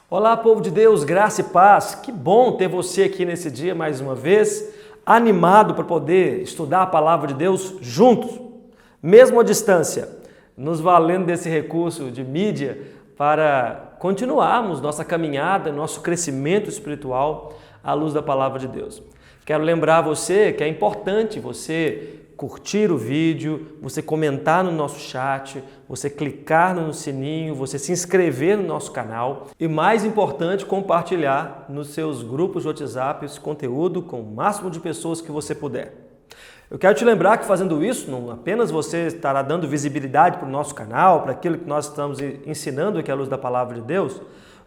Olá, povo de Deus, graça e paz. Que bom ter você aqui nesse dia mais uma vez, animado para poder estudar a palavra de Deus juntos, mesmo à distância, nos valendo desse recurso de mídia para continuarmos nossa caminhada, nosso crescimento espiritual à luz da palavra de Deus. Quero lembrar você que é importante você curtir o vídeo, você comentar no nosso chat, você clicar no sininho, você se inscrever no nosso canal e, mais importante, compartilhar nos seus grupos de WhatsApp esse conteúdo com o máximo de pessoas que você puder. Eu quero te lembrar que fazendo isso, não apenas você estará dando visibilidade para o nosso canal, para aquilo que nós estamos ensinando aqui à luz da palavra de Deus,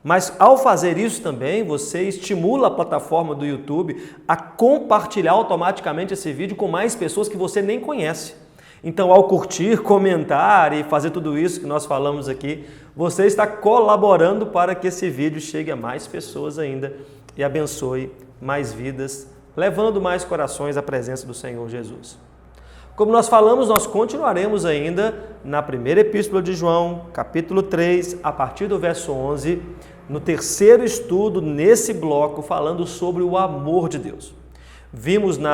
mas ao fazer isso também, você estimula a plataforma do YouTube a compartilhar automaticamente esse vídeo com mais pessoas que você nem conhece. Então, ao curtir, comentar e fazer tudo isso que nós falamos aqui, você está colaborando para que esse vídeo chegue a mais pessoas ainda e abençoe mais vidas, levando mais corações à presença do Senhor Jesus. Como nós falamos, nós continuaremos ainda na primeira epístola de João, capítulo 3, a partir do verso 11, no terceiro estudo nesse bloco, falando sobre o amor de Deus. Vimos no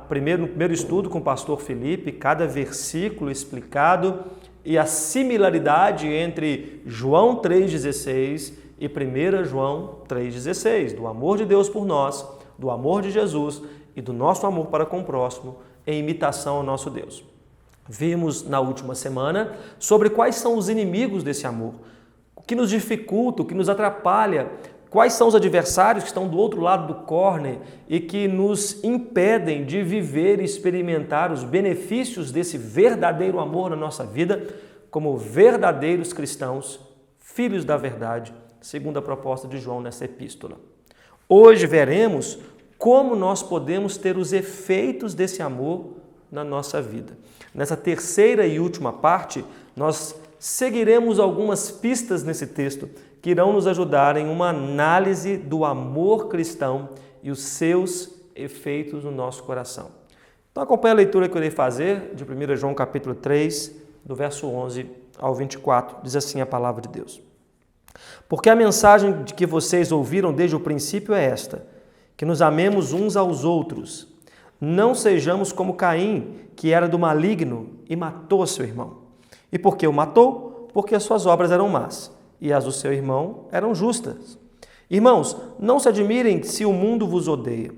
primeiro estudo com o pastor Felipe, cada versículo explicado e a similaridade entre João 3,16 e 1 João 3,16, do amor de Deus por nós, do amor de Jesus e do nosso amor para com o próximo, em imitação ao nosso Deus. Vimos na última semana sobre quais são os inimigos desse amor, o que nos dificulta, o que nos atrapalha, quais são os adversários que estão do outro lado do córner e que nos impedem de viver e experimentar os benefícios desse verdadeiro amor na nossa vida como verdadeiros cristãos, filhos da verdade, segundo a proposta de João nessa epístola. Hoje veremos como nós podemos ter os efeitos desse amor na nossa vida. Nessa terceira e última parte, nós seguiremos algumas pistas nesse texto que irão nos ajudar em uma análise do amor cristão e os seus efeitos no nosso coração. Então acompanhe a leitura que eu irei fazer de 1 João capítulo 3, do verso 11 ao 24, diz assim a palavra de Deus. Porque a mensagem de que vocês ouviram desde o princípio é esta, que nos amemos uns aos outros. Não sejamos como Caim, que era do maligno e matou seu irmão. E por que o matou? Porque as suas obras eram más e as do seu irmão eram justas. Irmãos, não se admirem se o mundo vos odeia.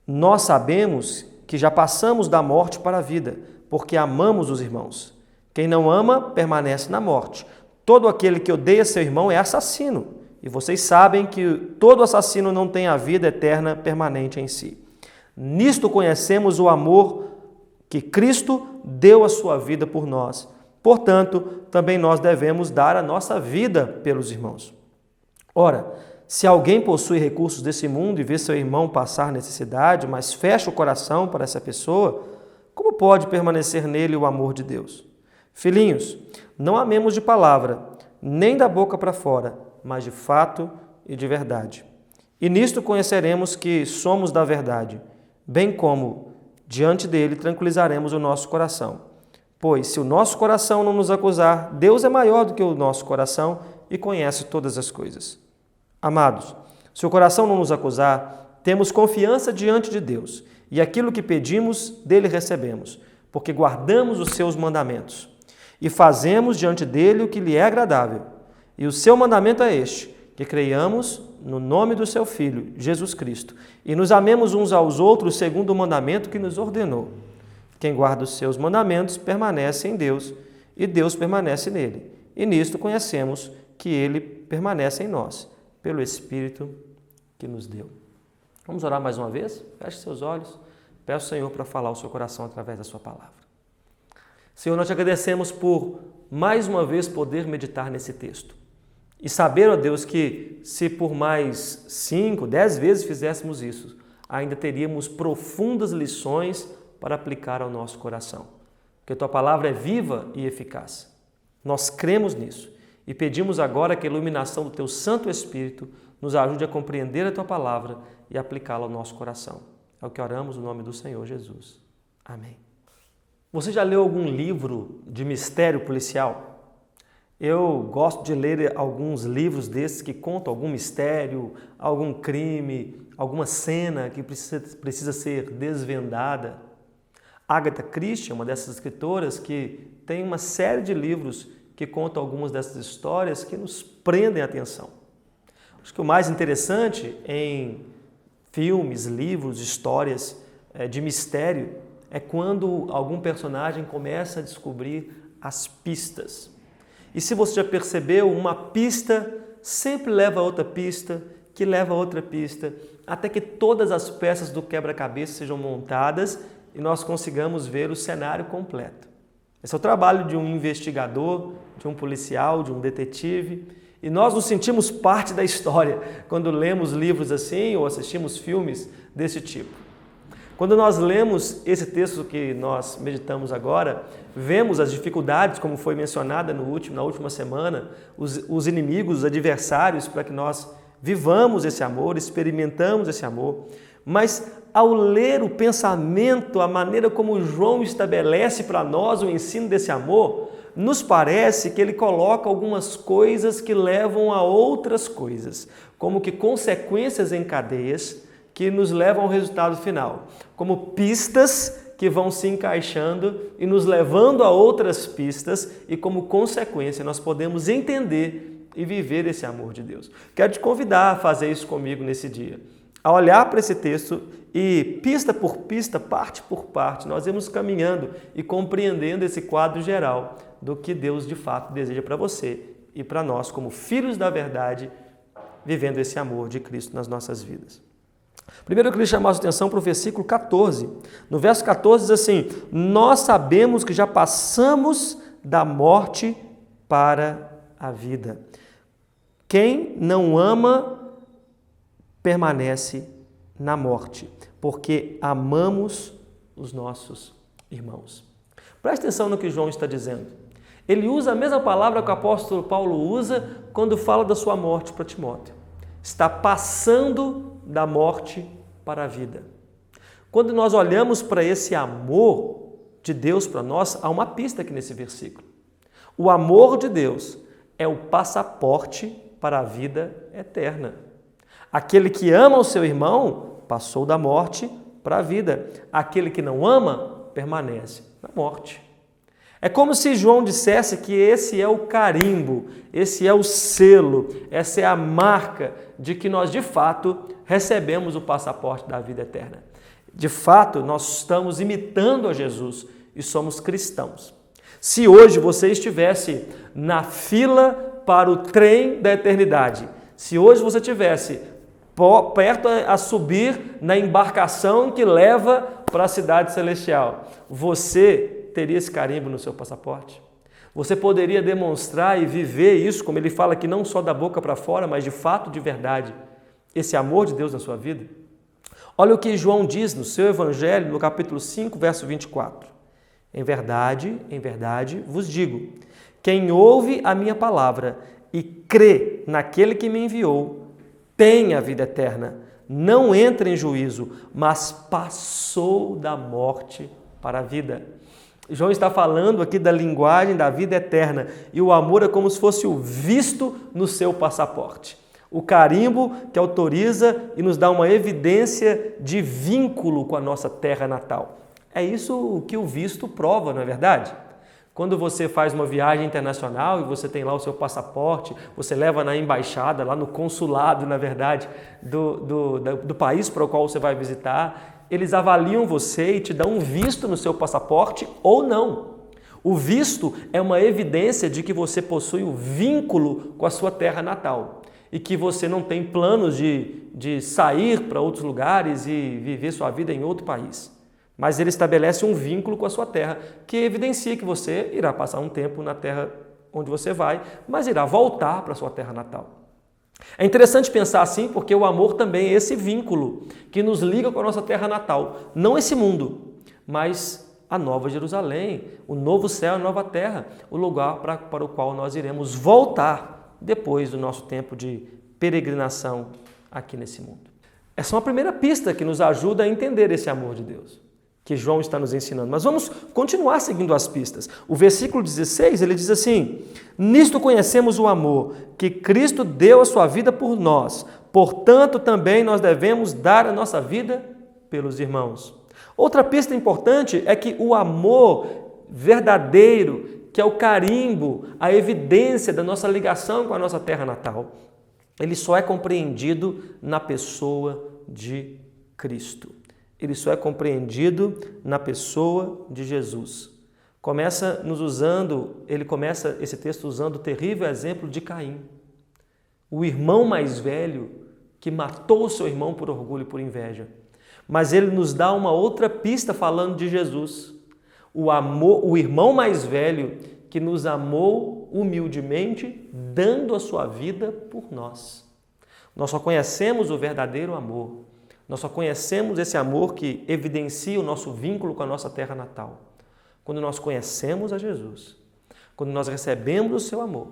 Nós sabemos que já passamos da morte para a vida, porque amamos os irmãos. Quem não ama, permanece na morte. Todo aquele que odeia seu irmão é assassino. E vocês sabem que todo assassino não tem a vida eterna permanente em si. Nisto conhecemos o amor que Cristo deu a sua vida por nós. Portanto, também nós devemos dar a nossa vida pelos irmãos. Ora, se alguém possui recursos desse mundo e vê seu irmão passar necessidade, mas fecha o coração para essa pessoa, como pode permanecer nele o amor de Deus? Filhinhos, não amemos de palavra, nem da boca para fora, mas de fato e de verdade. E nisto conheceremos que somos da verdade, bem como diante dele tranquilizaremos o nosso coração. Pois se o nosso coração não nos acusar, Deus é maior do que o nosso coração e conhece todas as coisas. Amados, se o coração não nos acusar, temos confiança diante de Deus, e aquilo que pedimos, dele recebemos, porque guardamos os seus mandamentos, e fazemos diante dele o que lhe é agradável. E o seu mandamento é este, que creiamos no nome do seu Filho, Jesus Cristo, e nos amemos uns aos outros segundo o mandamento que nos ordenou. Quem guarda os seus mandamentos permanece em Deus, e Deus permanece nele. E nisto conhecemos que ele permanece em nós, pelo Espírito que nos deu. Vamos orar mais uma vez? Feche seus olhos. Peço ao Senhor para falar ao seu coração através da sua palavra. Senhor, nós te agradecemos por mais uma vez poder meditar nesse texto. E saber, ó Deus, que se por mais 5, 10 vezes fizéssemos isso, ainda teríamos profundas lições para aplicar ao nosso coração. Porque a tua palavra é viva e eficaz. Nós cremos nisso e pedimos agora que a iluminação do teu Santo Espírito nos ajude a compreender a tua palavra e aplicá-la ao nosso coração. É o que oramos no nome do Senhor Jesus. Amém. Você já leu algum livro de mistério policial? Eu gosto de ler alguns livros desses que contam algum mistério, algum crime, alguma cena que precisa ser desvendada. Agatha Christie é uma dessas escritoras que tem uma série de livros que contam algumas dessas histórias que nos prendem a atenção. Acho que o mais interessante em filmes, livros, histórias de mistério é quando algum personagem começa a descobrir as pistas. E se você já percebeu, uma pista sempre leva a outra pista, que leva a outra pista, até que todas as peças do quebra-cabeça sejam montadas e nós consigamos ver o cenário completo. Esse é o trabalho de um investigador, de um policial, de um detetive, e nós nos sentimos parte da história quando lemos livros assim ou assistimos filmes desse tipo. Quando nós lemos esse texto que nós meditamos agora, vemos as dificuldades, como foi mencionada na última semana, os inimigos, os adversários, para que nós vivamos esse amor, experimentamos esse amor. Mas ao ler o pensamento, a maneira como João estabelece para nós o ensino desse amor, nos parece que ele coloca algumas coisas que levam a outras coisas, como que consequências em cadeias, que nos levam ao resultado final, como pistas que vão se encaixando e nos levando a outras pistas e como consequência nós podemos entender e viver esse amor de Deus. Quero te convidar a fazer isso comigo nesse dia, a olhar para esse texto e pista por pista, parte por parte, nós vamos caminhando e compreendendo esse quadro geral do que Deus de fato deseja para você e para nós como filhos da verdade, vivendo esse amor de Cristo nas nossas vidas. Primeiro eu queria chamar a sua atenção para o versículo 14. No verso 14 diz assim: nós sabemos que já passamos da morte para a vida. Quem não ama permanece na morte, porque amamos os nossos irmãos. Preste atenção no que João está dizendo. Ele usa a mesma palavra que o apóstolo Paulo usa quando fala da sua morte para Timóteo. Está passando da morte para a vida. Quando nós olhamos para esse amor de Deus para nós, há uma pista aqui nesse versículo. O amor de Deus é o passaporte para a vida eterna. Aquele que ama o seu irmão passou da morte para a vida. Aquele que não ama permanece na morte. É como se João dissesse que esse é o carimbo, esse é o selo, essa é a marca de que nós, de fato, recebemos o passaporte da vida eterna. De fato, nós estamos imitando a Jesus e somos cristãos. Se hoje você estivesse na fila para o trem da eternidade, se hoje você estivesse perto a subir na embarcação que leva para a cidade celestial, você teria esse carimbo no seu passaporte? Você poderia demonstrar e viver isso, como ele fala aqui, não só da boca para fora, mas de fato, de verdade, esse amor de Deus na sua vida? Olha o que João diz no seu Evangelho, no capítulo 5, verso 24. Em verdade, vos digo, quem ouve a minha palavra e crê naquele que me enviou, tem a vida eterna, não entra em juízo, mas passou da morte para a vida. João está falando aqui da linguagem da vida eterna e o amor é como se fosse o visto no seu passaporte. O carimbo que autoriza e nos dá uma evidência de vínculo com a nossa terra natal. É isso que o visto prova, não é verdade? Quando você faz uma viagem internacional e você tem lá o seu passaporte, você leva na embaixada, lá no consulado, na verdade, do país para o qual você vai visitar, eles avaliam você e te dão um visto no seu passaporte ou não. O visto é uma evidência de que você possui um vínculo com a sua terra natal e que você não tem planos de sair para outros lugares e viver sua vida em outro país. Mas ele estabelece um vínculo com a sua terra que evidencia que você irá passar um tempo na terra onde você vai, mas irá voltar para a sua terra natal. É interessante pensar assim porque o amor também é esse vínculo que nos liga com a nossa terra natal. Não esse mundo, mas a Nova Jerusalém, o novo céu e a nova terra, o lugar para o qual nós iremos voltar depois do nosso tempo de peregrinação aqui nesse mundo. Essa é uma primeira pista que nos ajuda a entender esse amor de Deus. que João está nos ensinando. Mas vamos continuar seguindo as pistas. O versículo 16, ele diz assim: nisto conhecemos o amor, que Cristo deu a sua vida por nós. Portanto, também nós devemos dar a nossa vida pelos irmãos. Outra pista importante é que o amor verdadeiro, que é o carimbo, a evidência da nossa ligação com a nossa terra natal, ele só é compreendido na pessoa de Cristo. Ele só é compreendido na pessoa de Jesus. Ele começa esse texto usando o terrível exemplo de Caim, o irmão mais velho que matou o seu irmão por orgulho e por inveja. Mas ele nos dá uma outra pista falando de Jesus, o irmão mais velho que nos amou humildemente, dando a sua vida por nós. Nós só conhecemos o verdadeiro amor. Nós só conhecemos esse amor que evidencia o nosso vínculo com a nossa terra natal. Quando nós conhecemos a Jesus, quando nós recebemos o seu amor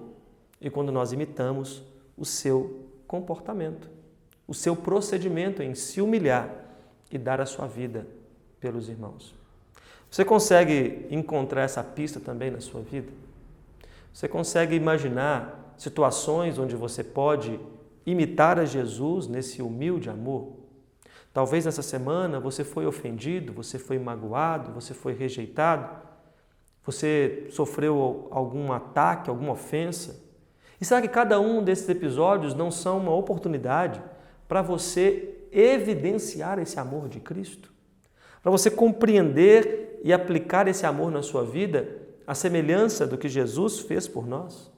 e quando nós imitamos o seu comportamento, o seu procedimento em se humilhar e dar a sua vida pelos irmãos. Você consegue encontrar essa pista também na sua vida? Você consegue imaginar situações onde você pode imitar a Jesus nesse humilde amor? Talvez nessa semana você foi ofendido, você foi magoado, você foi rejeitado, você sofreu algum ataque, alguma ofensa. E será que cada um desses episódios não são uma oportunidade para você evidenciar esse amor de Cristo? Para você compreender e aplicar esse amor na sua vida, a semelhança do que Jesus fez por nós?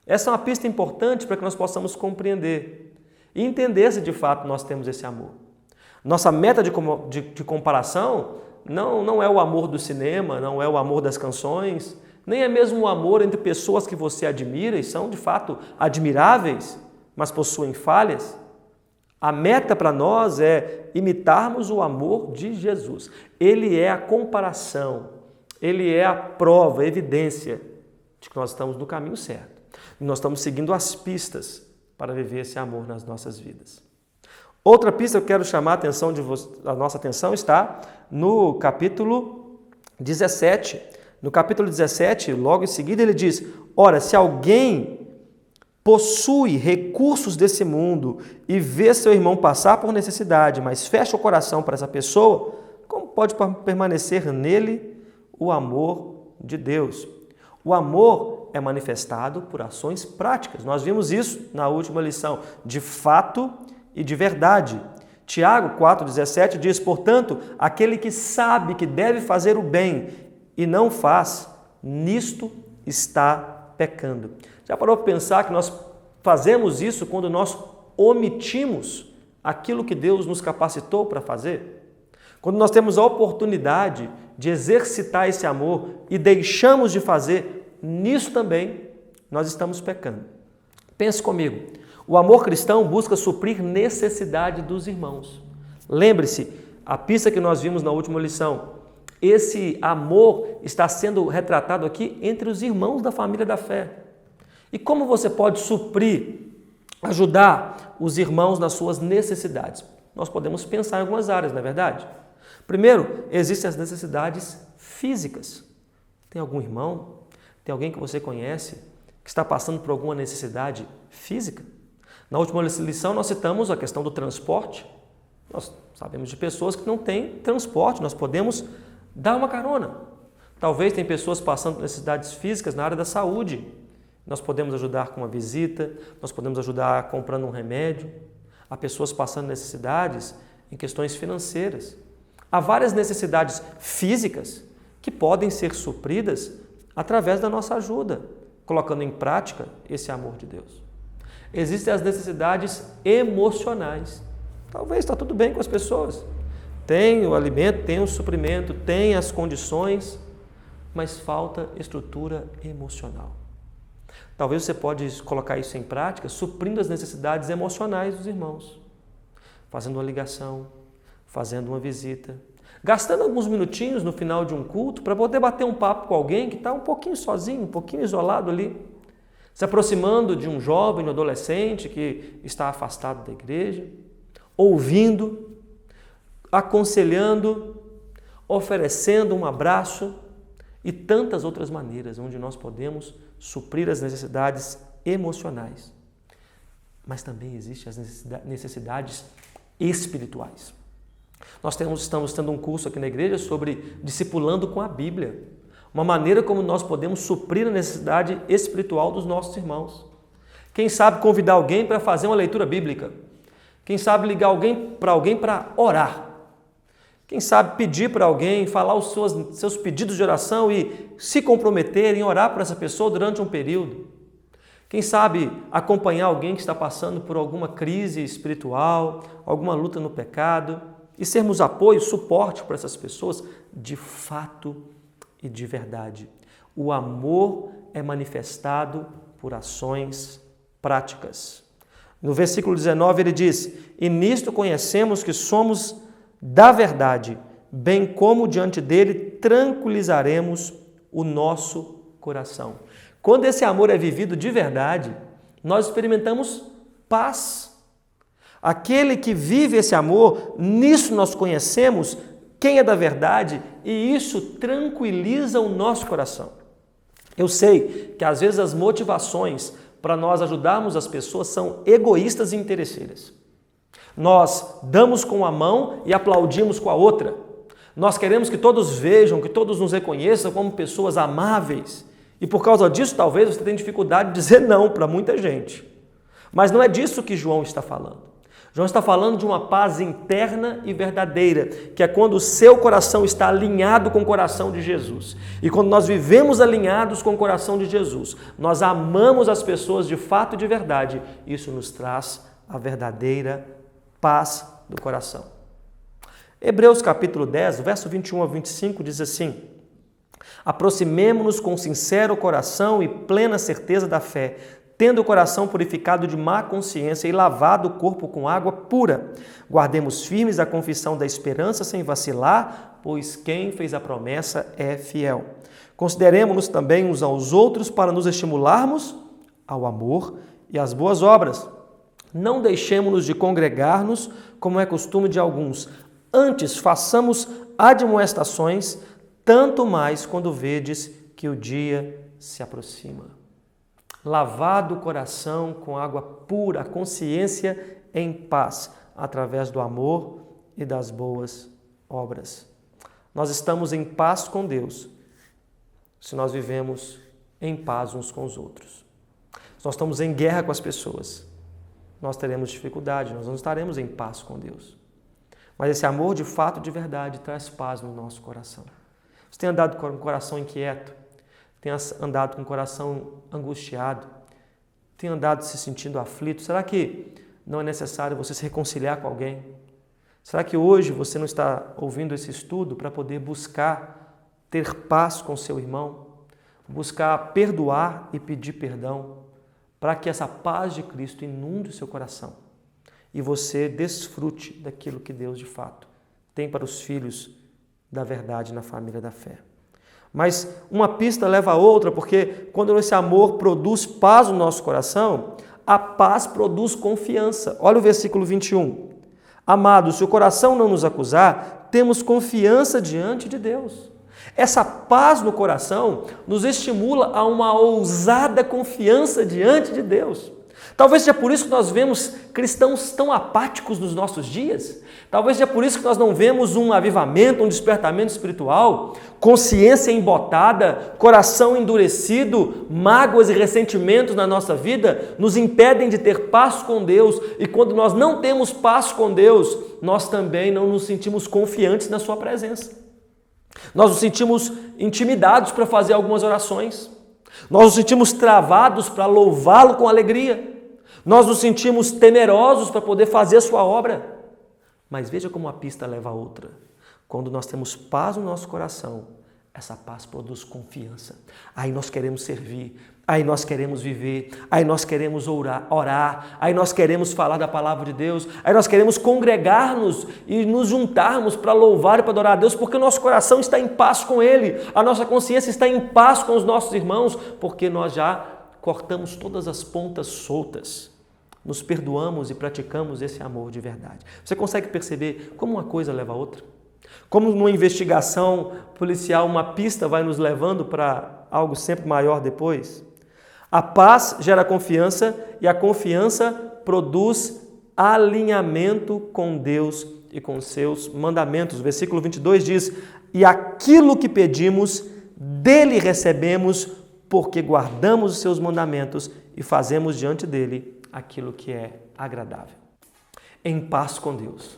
Essa é uma pista importante para que nós possamos compreender e entender se de fato nós temos esse amor. Nossa meta de comparação não é o amor do cinema, não é o amor das canções, nem é mesmo o amor entre pessoas que você admira e são de fato admiráveis, mas possuem falhas. A meta para nós é imitarmos o amor de Jesus. Ele é a comparação, ele é a prova, a evidência de que nós estamos no caminho certo. E nós estamos seguindo as pistas para viver esse amor nas nossas vidas. Outra pista que eu quero chamar a nossa atenção está no capítulo 17. No capítulo 17, logo em seguida, ele diz: ora, se alguém possui recursos desse mundo e vê seu irmão passar por necessidade, mas fecha o coração para essa pessoa, como pode permanecer nele o amor de Deus? O amor é manifestado por ações práticas. Nós vimos isso na última lição, de fato e de verdade. Tiago 4,17 diz: portanto, aquele que sabe que deve fazer o bem e não faz, nisto está pecando. Já parou para pensar que nós fazemos isso quando nós omitimos aquilo que Deus nos capacitou para fazer? Quando nós temos a oportunidade de exercitar esse amor e deixamos de fazer, nisso também nós estamos pecando. Pense comigo. O amor cristão busca suprir necessidade dos irmãos. Lembre-se, a pista que nós vimos na última lição, esse amor está sendo retratado aqui entre os irmãos da família da fé. E como você pode suprir, ajudar os irmãos nas suas necessidades? Nós podemos pensar em algumas áreas, não é verdade? Primeiro, existem as necessidades físicas. Tem algum irmão, tem alguém que você conhece que está passando por alguma necessidade física? Na última lição nós citamos a questão do transporte. Nós sabemos de pessoas que não têm transporte, nós podemos dar uma carona. Talvez tem pessoas passando por necessidades físicas na área da saúde. Nós podemos ajudar com uma visita, nós podemos ajudar comprando um remédio. Há pessoas passando necessidades em questões financeiras. Há várias necessidades físicas que podem ser supridas através da nossa ajuda, colocando em prática esse amor de Deus. Existem as necessidades emocionais. Talvez está tudo bem com as pessoas. Tem o alimento, tem o suprimento, tem as condições, mas falta estrutura emocional. Talvez você pode colocar isso em prática, suprindo as necessidades emocionais dos irmãos. Fazendo uma ligação, fazendo uma visita, gastando alguns minutinhos no final de um culto para poder bater um papo com alguém que está um pouquinho sozinho, um pouquinho isolado ali. Se aproximando de um jovem, um adolescente que está afastado da igreja, ouvindo, aconselhando, oferecendo um abraço e tantas outras maneiras onde nós podemos suprir as necessidades emocionais. Mas também existem as necessidades espirituais. Nós estamos tendo um curso aqui na igreja sobre discipulando com a Bíblia. Uma maneira como nós podemos suprir a necessidade espiritual dos nossos irmãos. Quem sabe convidar alguém para fazer uma leitura bíblica. Quem sabe ligar para alguém para orar. Quem sabe pedir para alguém, falar os seus pedidos de oração e se comprometer em orar por essa pessoa durante um período. Quem sabe acompanhar alguém que está passando por alguma crise espiritual, alguma luta no pecado e sermos apoio, suporte para essas pessoas de fato e de verdade. O amor é manifestado por ações práticas. No versículo 19 ele diz: e nisto conhecemos que somos da verdade, bem como diante dele tranquilizaremos o nosso coração. Quando esse amor é vivido de verdade, nós experimentamos paz. Aquele que vive esse amor, nisso nós conhecemos quem é da verdade e isso tranquiliza o nosso coração. Eu sei que às vezes as motivações para nós ajudarmos as pessoas são egoístas e interesseiras. Nós damos com a mão e aplaudimos com a outra. Nós queremos que todos vejam, que todos nos reconheçam como pessoas amáveis. E por causa disso, talvez você tenha dificuldade de dizer não para muita gente. Mas não é disso que João está falando. João está falando de uma paz interna e verdadeira, que é quando o seu coração está alinhado com o coração de Jesus. E quando nós vivemos alinhados com o coração de Jesus, nós amamos as pessoas de fato e de verdade. Isso nos traz a verdadeira paz do coração. Hebreus capítulo 10, verso 21 a 25 diz assim: aproximemo-nos com sincero coração e plena certeza da fé, tendo o coração purificado de má consciência e lavado o corpo com água pura. Guardemos firmes a confissão da esperança sem vacilar, pois quem fez a promessa é fiel. Consideremo-nos também uns aos outros para nos estimularmos ao amor e às boas obras. Não deixemo-nos de congregar-nos, como é costume de alguns. Antes, façamos admoestações, tanto mais quando vedes que o dia se aproxima. Lavado o coração com água pura, a consciência em paz, através do amor e das boas obras. Nós estamos em paz com Deus se nós vivemos em paz uns com os outros. Se nós estamos em guerra com as pessoas, nós teremos dificuldade, nós não estaremos em paz com Deus. Mas esse amor de fato, de verdade, traz paz no nosso coração. Você tem andado com o coração inquieto? Tem andado com o coração angustiado? Tem andado se sentindo aflito? Será que não é necessário você se reconciliar com alguém? Será que hoje você não está ouvindo esse estudo para poder buscar ter paz com seu irmão? Buscar perdoar e pedir perdão para que essa paz de Cristo inunde o seu coração e você desfrute daquilo que Deus de fato tem para os filhos da verdade na família da fé. Mas uma pista leva a outra, porque quando esse amor produz paz no nosso coração, a paz produz confiança. Olha o versículo 21. Amados, se o coração não nos acusar, temos confiança diante de Deus. Essa paz no coração nos estimula a uma ousada confiança diante de Deus. Talvez seja por isso que nós vemos cristãos tão apáticos nos nossos dias. Talvez seja por isso que nós não vemos um avivamento, um despertamento espiritual, consciência embotada, coração endurecido, mágoas e ressentimentos na nossa vida nos impedem de ter paz com Deus. E quando nós não temos paz com Deus, nós também não nos sentimos confiantes na sua presença. Nós nos sentimos intimidados para fazer algumas orações. Nós nos sentimos travados para louvá-lo com alegria. Nós nos sentimos temerosos para poder fazer a sua obra. Mas veja como a pista leva a outra. Quando nós temos paz no nosso coração, essa paz produz confiança. Aí nós queremos servir, aí nós queremos viver, aí nós queremos orar, aí nós queremos falar da palavra de Deus, aí nós queremos congregar-nos e nos juntarmos para louvar e para adorar a Deus, porque o nosso coração está em paz com Ele, a nossa consciência está em paz com os nossos irmãos, porque nós já cortamos todas as pontas soltas. Nos perdoamos e praticamos esse amor de verdade. Você consegue perceber como uma coisa leva a outra? Como numa investigação policial, uma pista vai nos levando para algo sempre maior depois. A paz gera confiança e a confiança produz alinhamento com Deus e com seus mandamentos. O versículo 22 diz: e aquilo que pedimos, dele recebemos, porque guardamos os seus mandamentos e fazemos diante dele aquilo que é agradável. Em paz com Deus,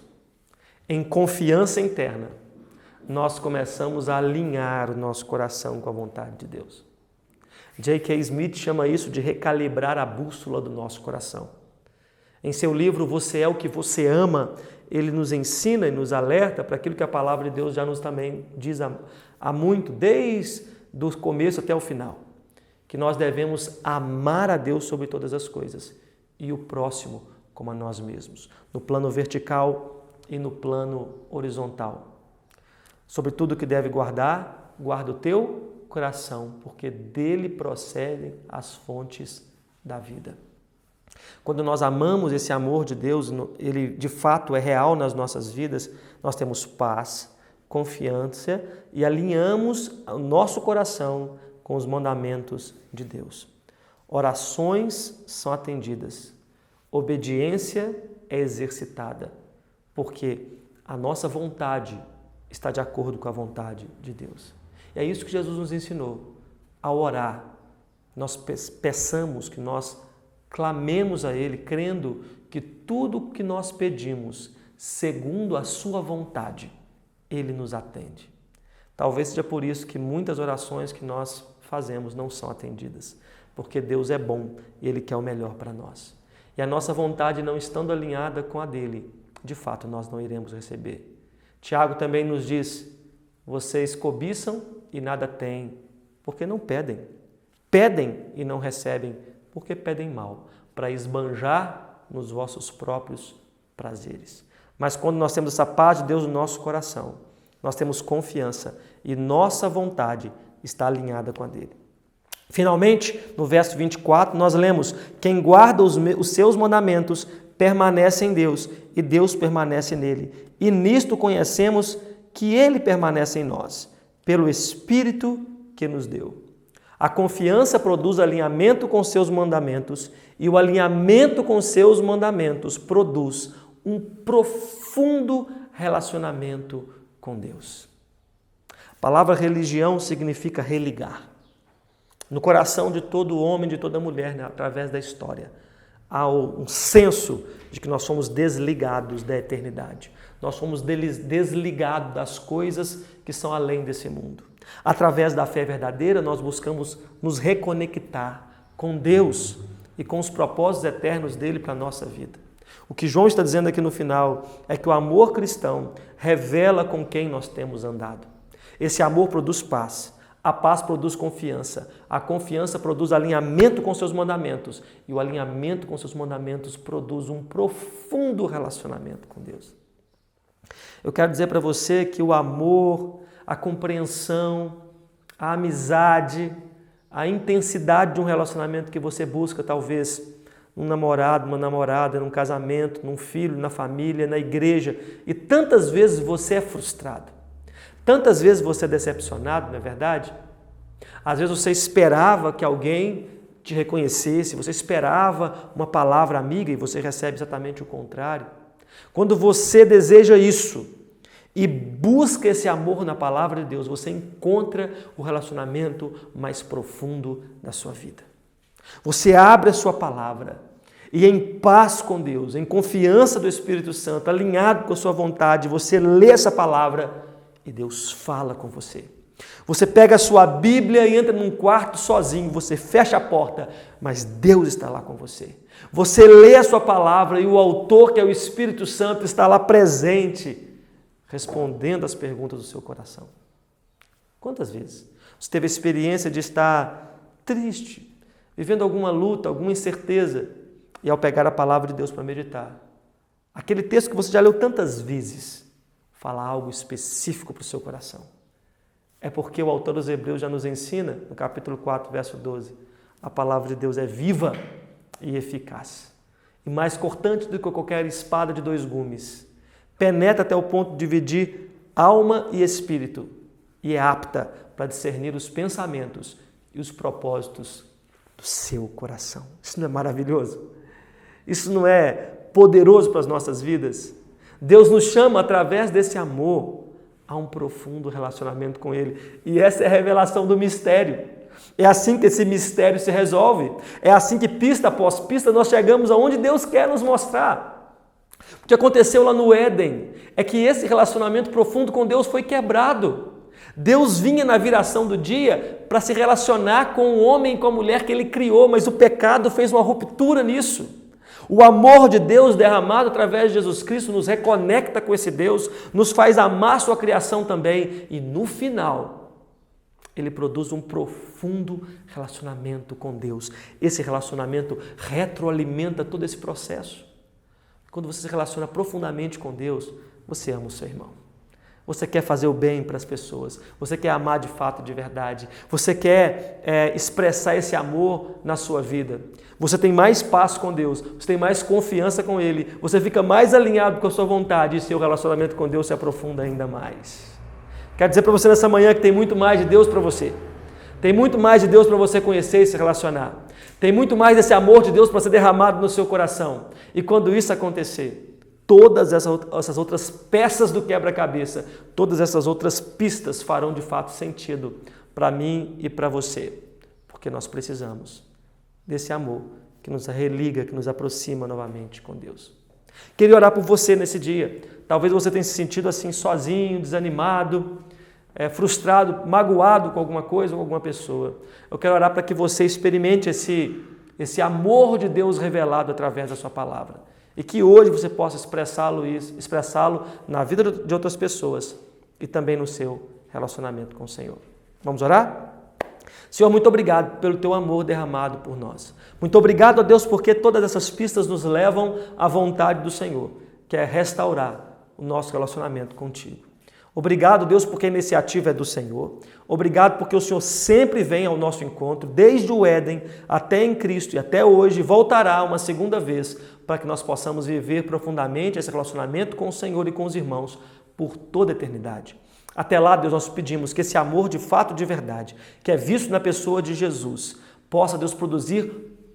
em confiança interna, nós começamos a alinhar o nosso coração com a vontade de Deus. J.K. Smith chama isso de recalibrar a bússola do nosso coração. Em seu livro Você é o que você ama, ele nos ensina e nos alerta para aquilo que a palavra de Deus já nos também diz há muito, desde o começo até o final, que nós devemos amar a Deus sobre todas as coisas e o próximo como a nós mesmos, no plano vertical e no plano horizontal. Sobre tudo que deve guardar, guarda o teu coração, porque dele procedem as fontes da vida. Quando nós amamos esse amor de Deus, ele de fato é real nas nossas vidas, nós temos paz, confiança e alinhamos o nosso coração com os mandamentos de Deus. Orações são atendidas, obediência é exercitada, porque a nossa vontade está de acordo com a vontade de Deus. E é isso que Jesus nos ensinou. Ao orar, nós peçamos, que nós clamemos a Ele, crendo que tudo o que nós pedimos, segundo a sua vontade, Ele nos atende. Talvez seja por isso que muitas orações que nós fazemos não são atendidas, porque Deus é bom e Ele quer o melhor para nós. E a nossa vontade não estando alinhada com a dele, de fato nós não iremos receber. Tiago também nos diz: vocês cobiçam e nada têm, porque não pedem. Pedem e não recebem, porque pedem mal, para esbanjar nos vossos próprios prazeres. Mas quando nós temos essa paz de Deus no nosso coração, nós temos confiança e nossa vontade está alinhada com a dele. Finalmente, no verso 24, nós lemos: quem guarda os seus mandamentos permanece em Deus e Deus permanece nele. E nisto conhecemos que ele permanece em nós, pelo Espírito que nos deu. A confiança produz alinhamento com seus mandamentos e o alinhamento com seus mandamentos produz um profundo relacionamento com Deus. A palavra religião significa religar. No coração de todo homem, de toda mulher, né, através da história, há um senso de que nós somos desligados da eternidade. Nós somos desligados das coisas que são além desse mundo. Através da fé verdadeira, nós buscamos nos reconectar com Deus e com os propósitos eternos dele para a nossa vida. O que João está dizendo aqui no final é que o amor cristão revela com quem nós temos andado. Esse amor produz paz, a paz produz confiança, a confiança produz alinhamento com seus mandamentos e o alinhamento com seus mandamentos produz um profundo relacionamento com Deus. Eu quero dizer para você que o amor, a compreensão, a amizade, a intensidade de um relacionamento que você busca, talvez, num namorado, numa namorada, num casamento, num filho, na família, na igreja, e tantas vezes você é frustrado, tantas vezes você é decepcionado, não é verdade? Às vezes você esperava que alguém te reconhecesse, você esperava uma palavra amiga e você recebe exatamente o contrário. Quando você deseja isso e busca esse amor na palavra de Deus, você encontra o relacionamento mais profundo da sua vida. Você abre a sua palavra e em paz com Deus, em confiança do Espírito Santo, alinhado com a sua vontade, você lê essa palavra e Deus fala com você. Você pega a sua Bíblia e entra num quarto sozinho, você fecha a porta, mas Deus está lá com você. Você lê a sua palavra e o autor, que é o Espírito Santo, está lá presente, respondendo às perguntas do seu coração. Quantas vezes você teve a experiência de estar triste, vivendo alguma luta, alguma incerteza, e ao pegar a palavra de Deus para meditar, aquele texto que você já leu tantas vezes, fala algo específico para o seu coração. É porque o autor dos Hebreus já nos ensina, no capítulo 4, verso 12, a palavra de Deus é viva e eficaz, e mais cortante do que qualquer espada de dois gumes, penetra até o ponto de dividir alma e espírito, e é apta para discernir os pensamentos e os propósitos do seu coração. Isso não é maravilhoso? Isso não é poderoso para as nossas vidas? Deus nos chama, através desse amor, a um profundo relacionamento com Ele. E essa é a revelação do mistério. É assim que esse mistério se resolve. É assim que, pista após pista, nós chegamos aonde Deus quer nos mostrar. O que aconteceu lá no Éden é que esse relacionamento profundo com Deus foi quebrado. Deus vinha na viração do dia para se relacionar com o homem e com a mulher que Ele criou, mas o pecado fez uma ruptura nisso. O amor de Deus derramado através de Jesus Cristo nos reconecta com esse Deus, nos faz amar sua criação também e no final Ele produz um profundo relacionamento com Deus. Esse relacionamento retroalimenta todo esse processo. Quando você se relaciona profundamente com Deus, você ama o seu irmão. Você quer fazer o bem para as pessoas, você quer amar de fato, de verdade, você quer expressar esse amor na sua vida. Você tem mais paz com Deus, você tem mais confiança com Ele, você fica mais alinhado com a sua vontade e seu relacionamento com Deus se aprofunda ainda mais. Quero dizer para você nessa manhã que tem muito mais de Deus para você. Tem muito mais de Deus para você conhecer e se relacionar. Tem muito mais desse amor de Deus para ser derramado no seu coração. E quando isso acontecer, todas essas outras peças do quebra-cabeça, todas essas outras pistas farão de fato sentido para mim e para você. Porque nós precisamos desse amor que nos religa, que nos aproxima novamente com Deus. Queria orar por você nesse dia. Talvez você tenha se sentido assim sozinho, desanimado, frustrado, magoado com alguma coisa ou alguma pessoa. Eu quero orar para que você experimente esse amor de Deus revelado através da sua palavra. E que hoje você possa expressá-lo na vida de outras pessoas e também no seu relacionamento com o Senhor. Vamos orar? Senhor, muito obrigado pelo teu amor derramado por nós. Muito obrigado a Deus porque todas essas pistas nos levam à vontade do Senhor, que é restaurar o nosso relacionamento contigo. Obrigado, Deus, porque a iniciativa é do Senhor. Obrigado porque o Senhor sempre vem ao nosso encontro, desde o Éden até em Cristo e até hoje, voltará uma segunda vez para que nós possamos viver profundamente esse relacionamento com o Senhor e com os irmãos por toda a eternidade. Até lá, Deus, nós pedimos que esse amor de fato, de verdade, que é visto na pessoa de Jesus, possa, Deus, produzir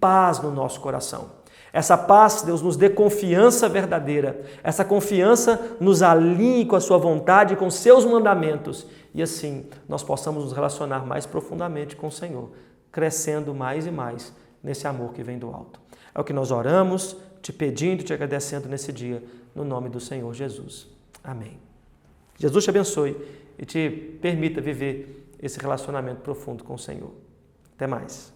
paz no nosso coração. Essa paz, Deus, nos dê confiança verdadeira. Essa confiança nos alinhe com a sua vontade, com os seus mandamentos. E assim, nós possamos nos relacionar mais profundamente com o Senhor, crescendo mais e mais nesse amor que vem do alto. É o que nós oramos, te pedindo e te agradecendo nesse dia, no nome do Senhor Jesus. Amém. Jesus te abençoe e te permita viver esse relacionamento profundo com o Senhor. Até mais.